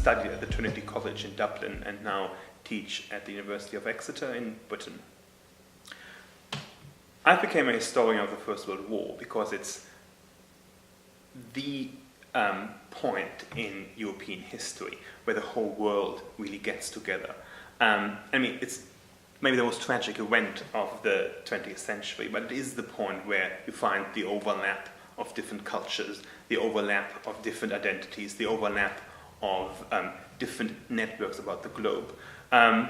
studied at the Trinity College in Dublin and now teach at the University of Exeter in Britain. I became a historian of the First World War because it's the point in European history where the whole world really gets together. I mean, it's maybe the most tragic event of the 20th century, but it is the point where you find the overlap of different cultures, the overlap of different identities, the overlap of different networks about the globe. And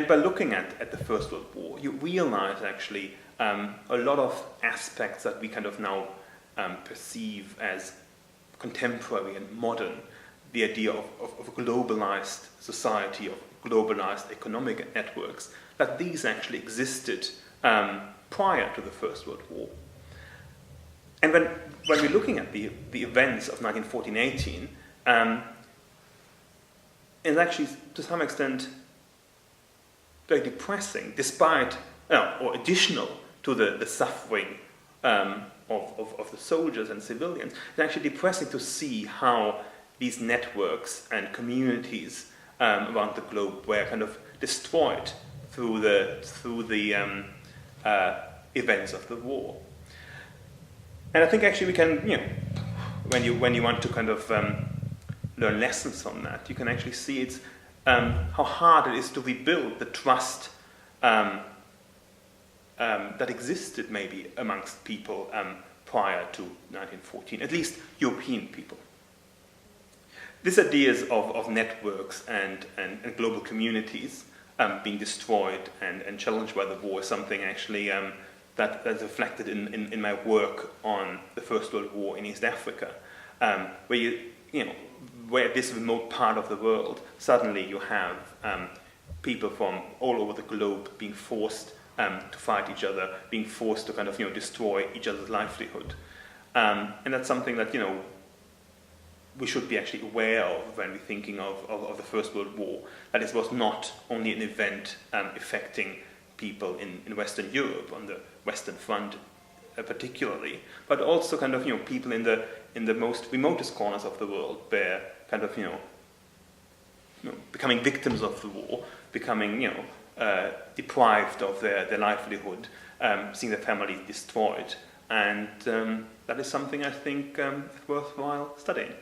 by looking at the First World War, you realize actually a lot of aspects that we kind of now perceive as contemporary and modern, the idea of a globalized society, of globalized economic networks, that these actually existed prior to the First World War. And when we're looking at the events of 1914-18, it's actually to some extent very depressing, despite or additional to the suffering of the soldiers and civilians. It's actually depressing to see how these networks and communities around the globe were kind of destroyed through the events of the war. And I think actually we can, when you want to kind of learn lessons from that, you can actually see it's how hard it is to rebuild the trust that existed maybe amongst people prior to 1914, at least European people. These ideas of networks and global communities being destroyed and challenged by the war is something actually that's reflected in my work on the First World War in East Africa, where this remote part of the world, suddenly you have people from all over the globe being forced to fight each other, being forced to kind of destroy each other's livelihood, and that's something that we should be actually aware of when we're thinking of the First World War. That it was not only an event affecting people in Western Europe on the Western Front, particularly, but also kind of people in the most remotest corners of the world, where kind of becoming victims of the war, becoming deprived of their livelihood, seeing their families destroyed, and that is something I think is worthwhile studying.